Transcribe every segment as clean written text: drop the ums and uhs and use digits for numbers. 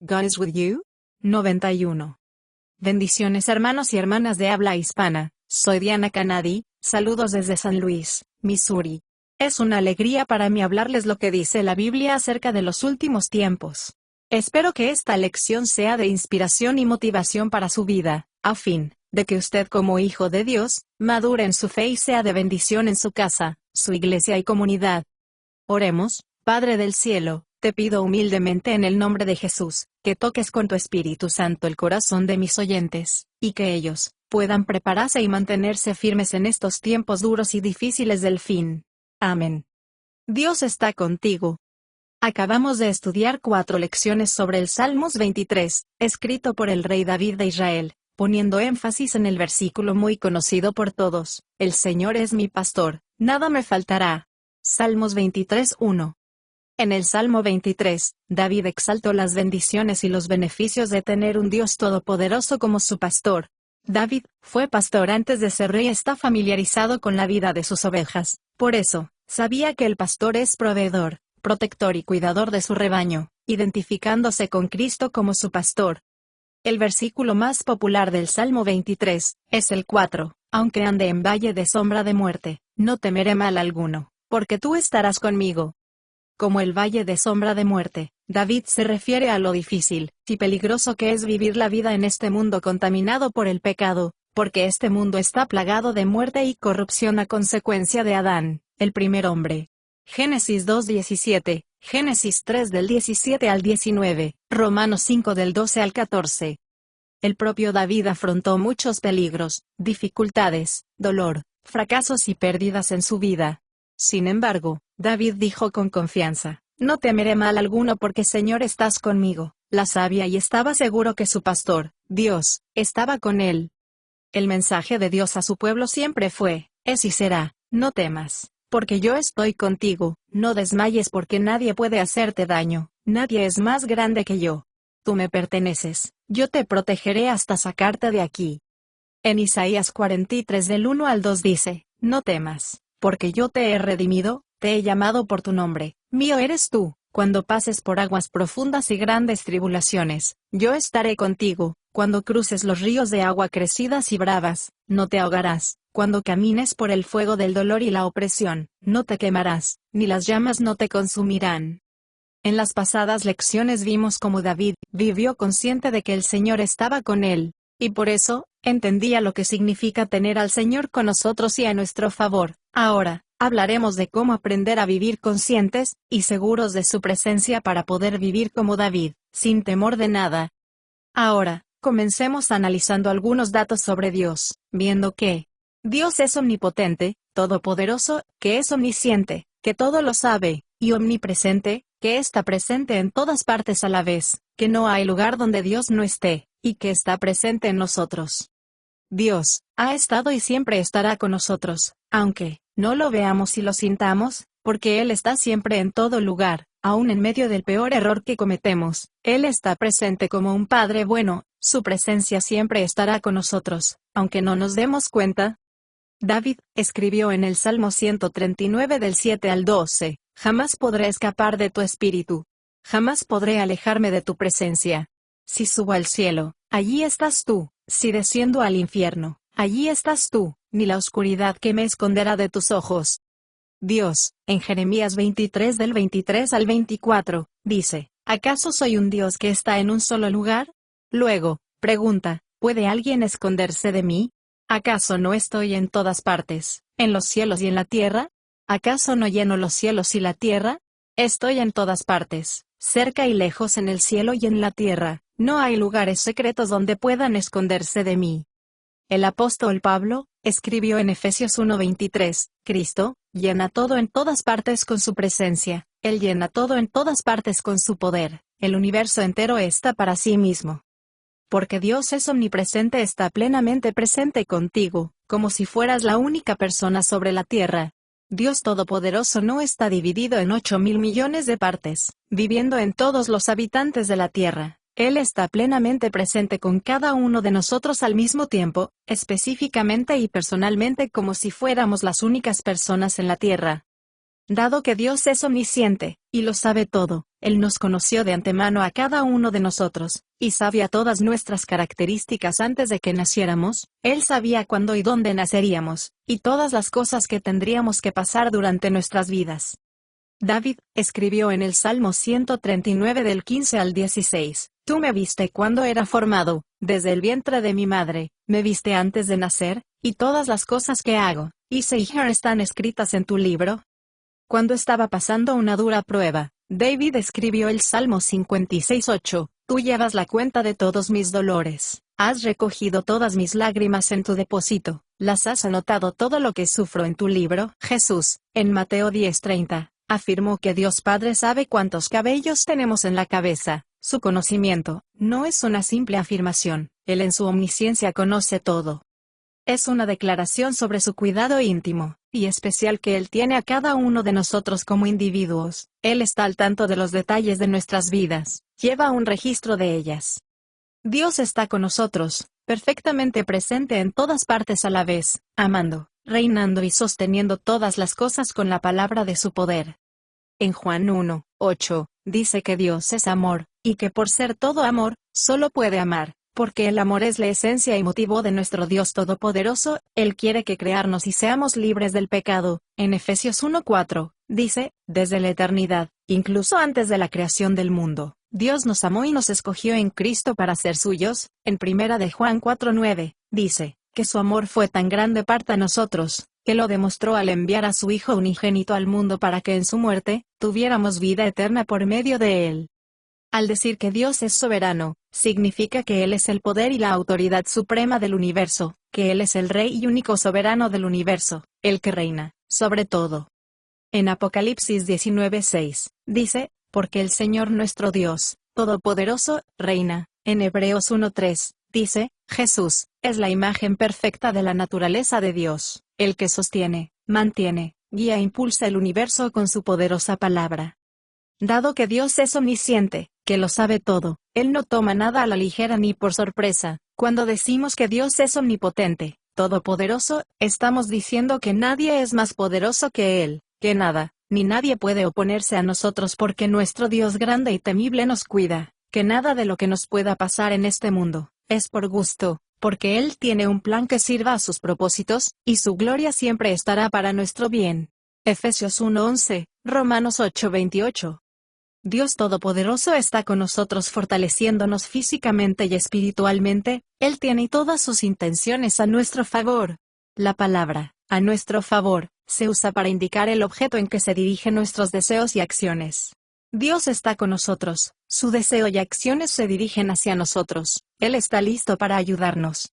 God is with you. 91. Bendiciones hermanos y hermanas de habla hispana, soy Diana Canadi, saludos desde San Luis, Missouri. Es una alegría para mí hablarles lo que dice la Biblia acerca de los últimos tiempos. Espero que esta lección sea de inspiración y motivación para su vida, a fin de que usted como hijo de Dios, madure en su fe y sea de bendición en su casa, su iglesia y comunidad. Oremos. Padre del cielo, te pido humildemente en el nombre de Jesús, que toques con tu Espíritu Santo el corazón de mis oyentes, y que ellos puedan prepararse y mantenerse firmes en estos tiempos duros y difíciles del fin. Amén. Dios está contigo. Acabamos de estudiar 4 lecciones sobre el Salmos 23, escrito por el rey David de Israel, poniendo énfasis en el versículo muy conocido por todos: el Señor es mi pastor, nada me faltará. Salmos 23:1. En el Salmo 23, David exaltó las bendiciones y los beneficios de tener un Dios todopoderoso como su pastor. David fue pastor antes de ser rey y está familiarizado con la vida de sus ovejas, por eso, sabía que el pastor es proveedor, protector y cuidador de su rebaño, identificándose con Cristo como su pastor. El versículo más popular del Salmo 23 es el 4, aunque ande en valle de sombra de muerte, no temeré mal alguno, porque tú estarás conmigo. Como el valle de sombra de muerte, David se refiere a lo difícil y peligroso que es vivir la vida en este mundo contaminado por el pecado, porque este mundo está plagado de muerte y corrupción a consecuencia de Adán, el primer hombre. Génesis 2:17, Génesis 3 del 17 al 19, Romanos 5 del 12 al 14. El propio David afrontó muchos peligros, dificultades, dolor, fracasos y pérdidas en su vida. Sin embargo, David dijo con confianza: no temeré mal alguno porque Señor estás conmigo. La sabia y estaba seguro que su pastor, Dios, estaba con él. El mensaje de Dios a su pueblo siempre fue, es y será: no temas, porque yo estoy contigo, no desmayes porque nadie puede hacerte daño, nadie es más grande que yo. Tú me perteneces, yo te protegeré hasta sacarte de aquí. En Isaías 43 del 1 al 2 dice, no temas, porque yo te he redimido, te he llamado por tu nombre, mío eres tú. Cuando pases por aguas profundas y grandes tribulaciones, yo estaré contigo. Cuando cruces los ríos de agua crecidas y bravas, no te ahogarás. Cuando camines por el fuego del dolor y la opresión, no te quemarás, ni las llamas no te consumirán. En las pasadas lecciones vimos cómo David vivió consciente de que el Señor estaba con él, y por eso, entendía lo que significa tener al Señor con nosotros y a nuestro favor. Ahora, hablaremos de cómo aprender a vivir conscientes y seguros de su presencia para poder vivir como David, sin temor de nada. Ahora, comencemos analizando algunos datos sobre Dios, viendo que Dios es omnipotente, todopoderoso, que es omnisciente, que todo lo sabe, y omnipresente, que está presente en todas partes a la vez, que no hay lugar donde Dios no esté, y que está presente en nosotros. Dios ha estado y siempre estará con nosotros, aunque no lo veamos y lo sintamos, porque Él está siempre en todo lugar, aún en medio del peor error que cometemos. Él está presente como un Padre bueno, su presencia siempre estará con nosotros, aunque no nos demos cuenta. David escribió en el Salmo 139 del 7 al 12, jamás podré escapar de tu espíritu. Jamás podré alejarme de tu presencia. Si subo al cielo, allí estás tú. Si desciendo al infierno, allí estás tú, ni la oscuridad que me esconderá de tus ojos. Dios, en Jeremías 23 del 23 al 24, dice, ¿acaso soy un Dios que está en un solo lugar? Luego, pregunta, ¿puede alguien esconderse de mí? ¿Acaso no estoy en todas partes, en los cielos y en la tierra? ¿Acaso no lleno los cielos y la tierra? Estoy en todas partes, cerca y lejos en el cielo y en la tierra, no hay lugares secretos donde puedan esconderse de mí. El apóstol Pablo escribió en Efesios 1:23, Cristo llena todo en todas partes con su presencia, Él llena todo en todas partes con su poder, el universo entero está para sí mismo. Porque Dios es omnipresente, está plenamente presente contigo, como si fueras la única persona sobre la tierra. Dios Todopoderoso no está dividido en 8.000 millones de partes, viviendo en todos los habitantes de la tierra. Él está plenamente presente con cada uno de nosotros al mismo tiempo, específicamente y personalmente como si fuéramos las únicas personas en la tierra. Dado que Dios es omnisciente, y lo sabe todo, Él nos conoció de antemano a cada uno de nosotros, y sabía todas nuestras características antes de que naciéramos. Él sabía cuándo y dónde naceríamos, y todas las cosas que tendríamos que pasar durante nuestras vidas. David escribió en el Salmo 139 del 15 al 16, Tú me viste cuando era formado, desde el vientre de mi madre, me viste antes de nacer, y todas las cosas que hago, hice y están escritas en tu libro. Cuando estaba pasando una dura prueba, David escribió el Salmo 56:8, Tú llevas la cuenta de todos mis dolores, has recogido todas mis lágrimas en tu depósito, las has anotado todo lo que sufro en tu libro. Jesús, en Mateo 10:30, afirmó que Dios Padre sabe cuántos cabellos tenemos en la cabeza. Su conocimiento no es una simple afirmación, Él en su omnisciencia conoce todo. Es una declaración sobre su cuidado íntimo y especial que Él tiene a cada uno de nosotros como individuos. Él está al tanto de los detalles de nuestras vidas, lleva un registro de ellas. Dios está con nosotros, perfectamente presente en todas partes a la vez, amando, reinando y sosteniendo todas las cosas con la palabra de su poder. En Juan 1:8, dice que Dios es amor, y que por ser todo amor, solo puede amar, porque el amor es la esencia y motivo de nuestro Dios Todopoderoso. Él quiere que crearnos y seamos libres del pecado. En Efesios 1:4, dice, desde la eternidad, incluso antes de la creación del mundo, Dios nos amó y nos escogió en Cristo para ser suyos. En Primera de Juan 4:9, dice, que su amor fue tan grande para nosotros, que lo demostró al enviar a su Hijo unigénito al mundo para que en su muerte, tuviéramos vida eterna por medio de él. Al decir que Dios es soberano, significa que Él es el poder y la autoridad suprema del universo, que Él es el Rey y único soberano del universo, el que reina sobre todo. En Apocalipsis 19:6, dice, porque el Señor nuestro Dios, Todopoderoso, reina. En Hebreos 1:3, dice, Jesús, es la imagen perfecta de la naturaleza de Dios, el que sostiene, mantiene, guía e impulsa el universo con su poderosa palabra. Dado que Dios es omnisciente, que lo sabe todo, Él no toma nada a la ligera ni por sorpresa. Cuando decimos que Dios es omnipotente, todopoderoso, estamos diciendo que nadie es más poderoso que Él, que nada, ni nadie puede oponerse a nosotros porque nuestro Dios grande y temible nos cuida, que nada de lo que nos pueda pasar en este mundo, es por gusto, porque Él tiene un plan que sirva a sus propósitos, y su gloria siempre estará para nuestro bien. Efesios 1:11, Romanos 8:28. Dios Todopoderoso está con nosotros fortaleciéndonos físicamente y espiritualmente. Él tiene todas sus intenciones a nuestro favor. La palabra, a nuestro favor, se usa para indicar el objeto en que se dirigen nuestros deseos y acciones. Dios está con nosotros, su deseo y acciones se dirigen hacia nosotros, Él está listo para ayudarnos.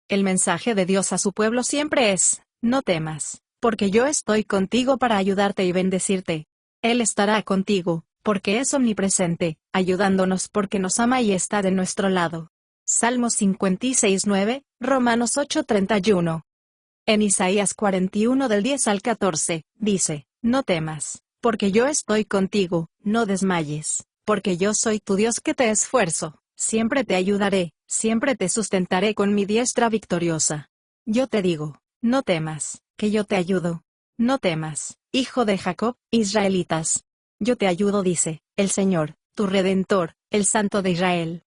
El mensaje de Dios a su pueblo siempre es, no temas, porque yo estoy contigo para ayudarte y bendecirte. Él estará contigo, porque es omnipresente, ayudándonos porque nos ama y está de nuestro lado. Salmos 56:9, Romanos 8:31. En Isaías 41 del 10 al 14, dice, no temas, porque yo estoy contigo, no desmayes, porque yo soy tu Dios que te esfuerzo, siempre te ayudaré, siempre te sustentaré con mi diestra victoriosa. Yo te digo, no temas, que yo te ayudo. No temas, hijo de Jacob, israelitas. Yo te ayudo, dice el Señor, tu Redentor, el Santo de Israel.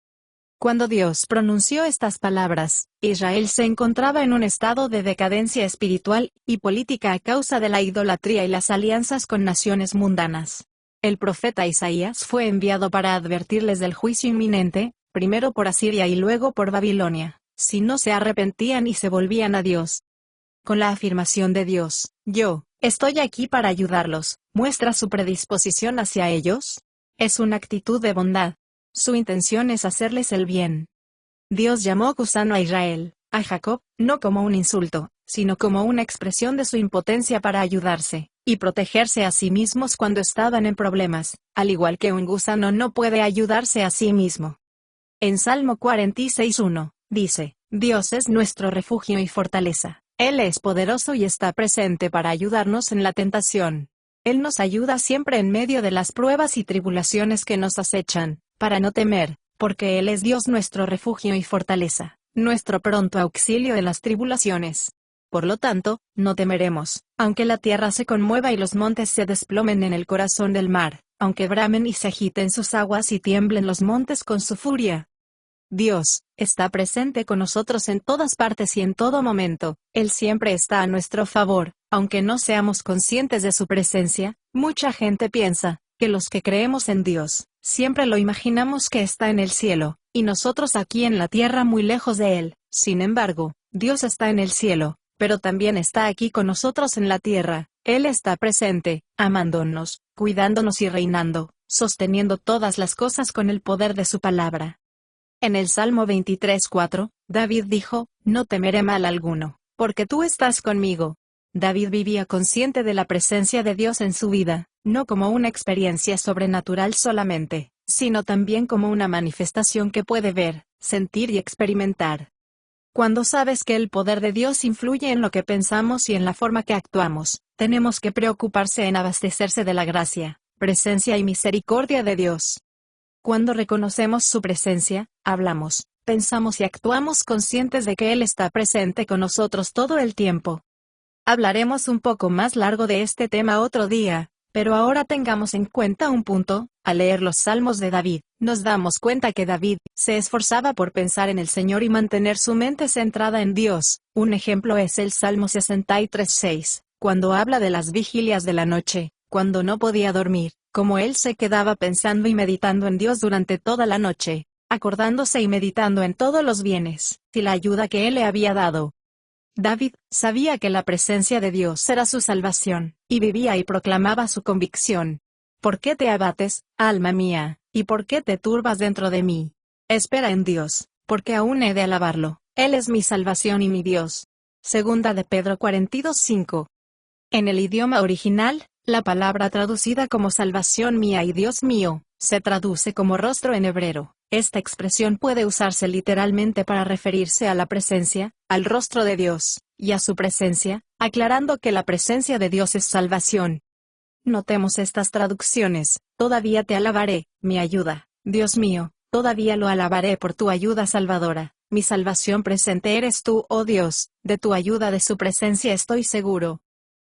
Cuando Dios pronunció estas palabras, Israel se encontraba en un estado de decadencia espiritual y política a causa de la idolatría y las alianzas con naciones mundanas. El profeta Isaías fue enviado para advertirles del juicio inminente, primero por Asiria y luego por Babilonia, si no se arrepentían y se volvían a Dios. Con la afirmación de Dios, yo estoy aquí para ayudarlos, muestra su predisposición hacia ellos. Es una actitud de bondad. Su intención es hacerles el bien. Dios llamó gusano a Israel, a Jacob, no como un insulto, sino como una expresión de su impotencia para ayudarse y protegerse a sí mismos cuando estaban en problemas, al igual que un gusano no puede ayudarse a sí mismo. En Salmo 46:1, dice, Dios es nuestro refugio y fortaleza. Él es poderoso y está presente para ayudarnos en la tentación. Él nos ayuda siempre en medio de las pruebas y tribulaciones que nos acechan, para no temer, porque Él es Dios nuestro refugio y fortaleza, nuestro pronto auxilio en las tribulaciones. Por lo tanto, no temeremos, aunque la tierra se conmueva y los montes se desplomen en el corazón del mar, aunque bramen y se agiten sus aguas y tiemblen los montes con su furia. Dios está presente con nosotros en todas partes y en todo momento. Él siempre está a nuestro favor, aunque no seamos conscientes de su presencia. Mucha gente piensa que los que creemos en Dios, siempre lo imaginamos que está en el cielo, y nosotros aquí en la tierra muy lejos de Él. Sin embargo, Dios está en el cielo, pero también está aquí con nosotros en la tierra. Él está presente, amándonos, cuidándonos y reinando, sosteniendo todas las cosas con el poder de su palabra. En el Salmo 23:4, David dijo, no temeré mal alguno, porque tú estás conmigo. David vivía consciente de la presencia de Dios en su vida, no como una experiencia sobrenatural solamente, sino también como una manifestación que puede ver, sentir y experimentar. Cuando sabes que el poder de Dios influye en lo que pensamos y en la forma que actuamos, tenemos que preocuparse en abastecerse de la gracia, presencia y misericordia de Dios. Cuando reconocemos su presencia, hablamos, pensamos y actuamos conscientes de que Él está presente con nosotros todo el tiempo. Hablaremos un poco más largo de este tema otro día, pero ahora tengamos en cuenta un punto. Al leer los Salmos de David, nos damos cuenta que David se esforzaba por pensar en el Señor y mantener su mente centrada en Dios. Un ejemplo es el Salmo 63:6, cuando habla de las vigilias de la noche, cuando no podía dormir, como él se quedaba pensando y meditando en Dios durante toda la noche, acordándose y meditando en todos los bienes y la ayuda que Él le había dado. David sabía que la presencia de Dios era su salvación, y vivía y proclamaba su convicción. ¿Por qué te abates, alma mía, y por qué te turbas dentro de mí? Espera en Dios, porque aún he de alabarlo. Él es mi salvación y mi Dios. Segunda de Pedro 42:5. En el idioma original, la palabra traducida como salvación mía y Dios mío, se traduce como rostro en hebreo. Esta expresión puede usarse literalmente para referirse a la presencia, al rostro de Dios, y a su presencia, aclarando que la presencia de Dios es salvación. Notemos estas traducciones: todavía te alabaré, mi ayuda, Dios mío, todavía lo alabaré por tu ayuda salvadora, mi salvación presente eres tú, oh Dios, de tu ayuda, de su presencia estoy seguro.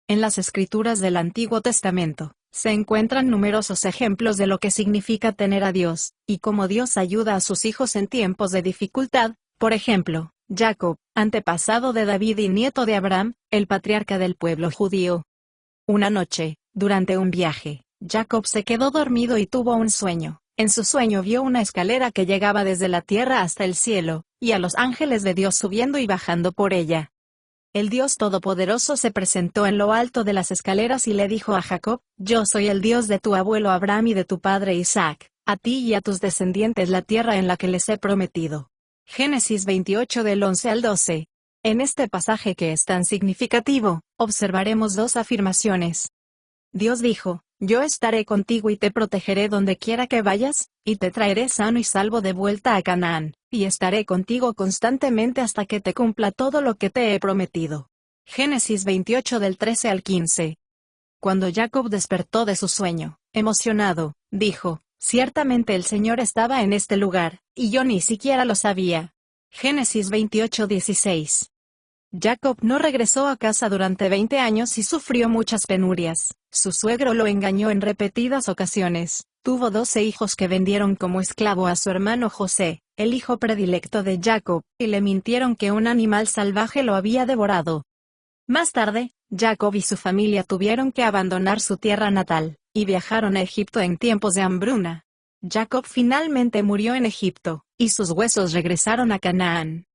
En las Escrituras del Antiguo Testamento, se encuentran numerosos ejemplos de lo que significa tener a Dios, y cómo Dios ayuda a sus hijos en tiempos de dificultad. Por ejemplo, Jacob, antepasado de David y nieto de Abraham, el patriarca del pueblo judío. Una noche, durante un viaje, Jacob se quedó dormido y tuvo un sueño. En su sueño vio una escalera que llegaba desde la tierra hasta el cielo, y a los ángeles de Dios subiendo y bajando por ella. El Dios Todopoderoso se presentó en lo alto de las escaleras y le dijo a Jacob: yo soy el Dios de tu abuelo Abraham y de tu padre Isaac, a ti y a tus descendientes la tierra en la que les he prometido. Génesis 28 del 11 al 12. En este pasaje que es tan significativo, observaremos dos afirmaciones. Dios dijo: yo estaré contigo y te protegeré donde quiera que vayas, y te traeré sano y salvo de vuelta a Canaán, y estaré contigo constantemente hasta que te cumpla todo lo que te he prometido. Génesis 28 del 13 al 15. Cuando Jacob despertó de su sueño, emocionado, dijo: ciertamente el Señor estaba en este lugar, y yo ni siquiera lo sabía. Génesis 28:16. Jacob no regresó a casa durante 20 años y sufrió muchas penurias. Su suegro lo engañó en repetidas ocasiones. Tuvo 12 hijos que vendieron como esclavo a su hermano José, el hijo predilecto de Jacob, y le mintieron que un animal salvaje lo había devorado. Más tarde, Jacob y su familia tuvieron que abandonar su tierra natal, y viajaron a Egipto en tiempos de hambruna. Jacob finalmente murió en Egipto, y sus huesos regresaron a Canaán.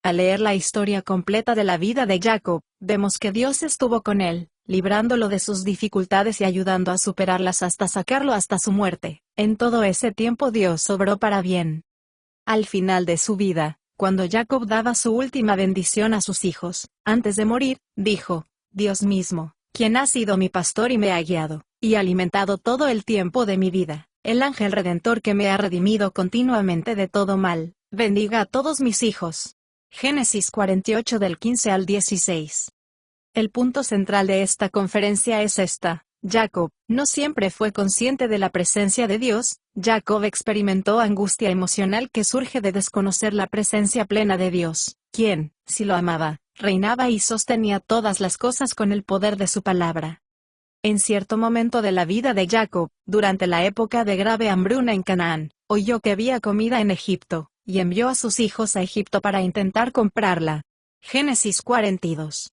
Al leer la historia completa de la vida de Jacob, vemos que Dios estuvo con él, librándolo de sus dificultades y ayudando a superarlas hasta sacarlo hasta su muerte. En todo ese tiempo Dios obró para bien. Al final de su vida, cuando Jacob daba su última bendición a sus hijos, antes de morir, dijo: Dios mismo, quien ha sido mi pastor y me ha guiado, y alimentado todo el tiempo de mi vida, el ángel redentor que me ha redimido continuamente de todo mal, bendiga a todos mis hijos. Génesis 48 del 15 al 16. El punto central de esta conferencia es esta: Jacob no siempre fue consciente de la presencia de Dios. Jacob experimentó angustia emocional que surge de desconocer la presencia plena de Dios, quien, si lo amaba, reinaba y sostenía todas las cosas con el poder de su palabra. En cierto momento de la vida de Jacob, durante la época de grave hambruna en Canaán, oyó que había comida en Egipto, y envió a sus hijos a Egipto para intentar comprarla. Génesis 42.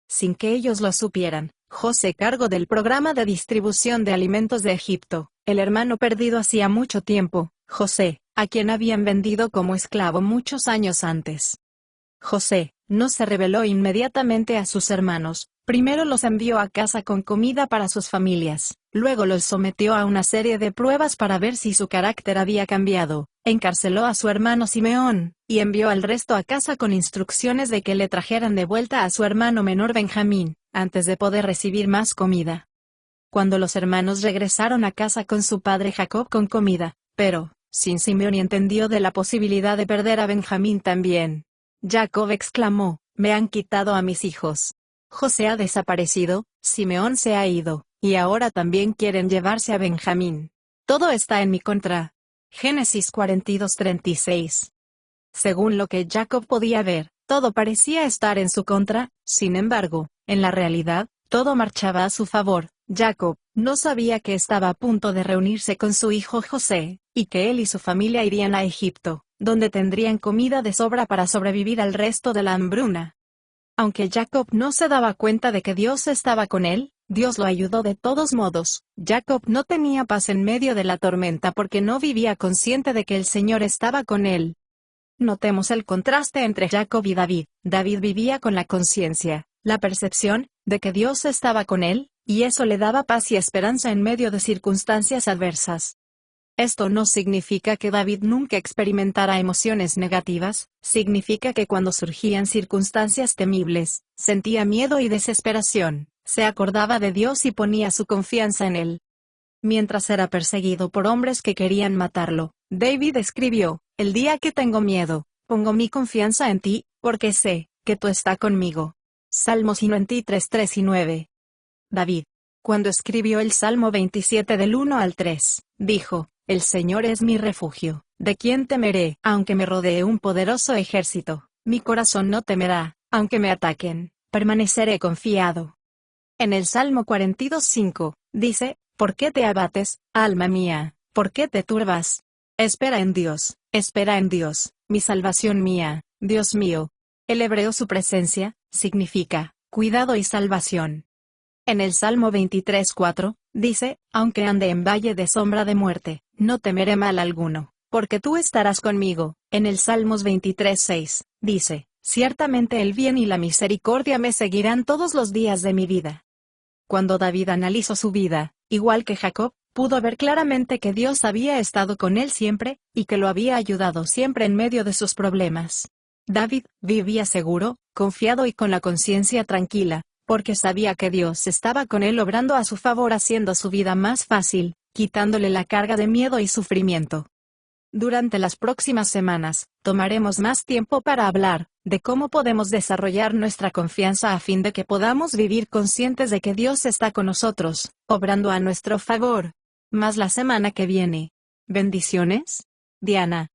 Sin que ellos lo supieran, José cargo del programa de distribución de alimentos de Egipto, el hermano perdido hacía mucho tiempo, José, a quien habían vendido como esclavo muchos años antes. José no se rebeló inmediatamente a sus hermanos, primero los envió a casa con comida para sus familias, luego los sometió a una serie de pruebas para ver si su carácter había cambiado, encarceló a su hermano Simeón, y envió al resto a casa con instrucciones de que le trajeran de vuelta a su hermano menor Benjamín, antes de poder recibir más comida. Cuando los hermanos regresaron a casa con su padre Jacob con comida, pero, sin Simeón y entendió de la posibilidad de perder a Benjamín también. Jacob exclamó, me han quitado a mis hijos. José ha desaparecido, Simeón se ha ido, y ahora también quieren llevarse a Benjamín. Todo está en mi contra. Génesis 42:36. Según lo que Jacob podía ver, todo parecía estar en su contra, sin embargo, en la realidad, todo marchaba a su favor. Jacob no sabía que estaba a punto de reunirse con su hijo José, y que él y su familia irían a Egipto, donde tendrían comida de sobra para sobrevivir al resto de la hambruna. Aunque Jacob no se daba cuenta de que Dios estaba con él, Dios lo ayudó de todos modos. Jacob no tenía paz en medio de la tormenta porque no vivía consciente de que el Señor estaba con él. Notemos el contraste entre Jacob y David. David vivía con la conciencia, la percepción, de que Dios estaba con él, y eso le daba paz y esperanza en medio de circunstancias adversas. Esto no significa que David nunca experimentara emociones negativas, significa que cuando surgían circunstancias temibles, sentía miedo y desesperación, se acordaba de Dios y ponía su confianza en él. Mientras era perseguido por hombres que querían matarlo, David escribió, el día que tengo miedo, pongo mi confianza en ti, porque sé que tú estás conmigo. Salmos 93:3 y 9. David, cuando escribió el Salmo 27 del 1 al 3, dijo, el Señor es mi refugio, ¿de quién temeré? Aunque me rodee un poderoso ejército, mi corazón no temerá, aunque me ataquen, permaneceré confiado. En el Salmo 42:5, dice, ¿por qué te abates, alma mía? ¿Por qué te turbas? Espera en Dios, mi salvación mía, Dios mío. El hebreo su presencia, significa, cuidado y salvación. En el Salmo 23:4, dice, aunque ande en valle de sombra de muerte, no temeré mal alguno, porque tú estarás conmigo. En el Salmos 23:6, dice, ciertamente el bien y la misericordia me seguirán todos los días de mi vida. Cuando David analizó su vida, igual que Jacob, pudo ver claramente que Dios había estado con él siempre, y que lo había ayudado siempre en medio de sus problemas. David vivía seguro, confiado y con la conciencia tranquila, porque sabía que Dios estaba con él obrando a su favor haciendo su vida más fácil, quitándole la carga de miedo y sufrimiento. Durante las próximas semanas, tomaremos más tiempo para hablar de cómo podemos desarrollar nuestra confianza a fin de que podamos vivir conscientes de que Dios está con nosotros, obrando a nuestro favor. Más la semana que viene. Bendiciones. Diana.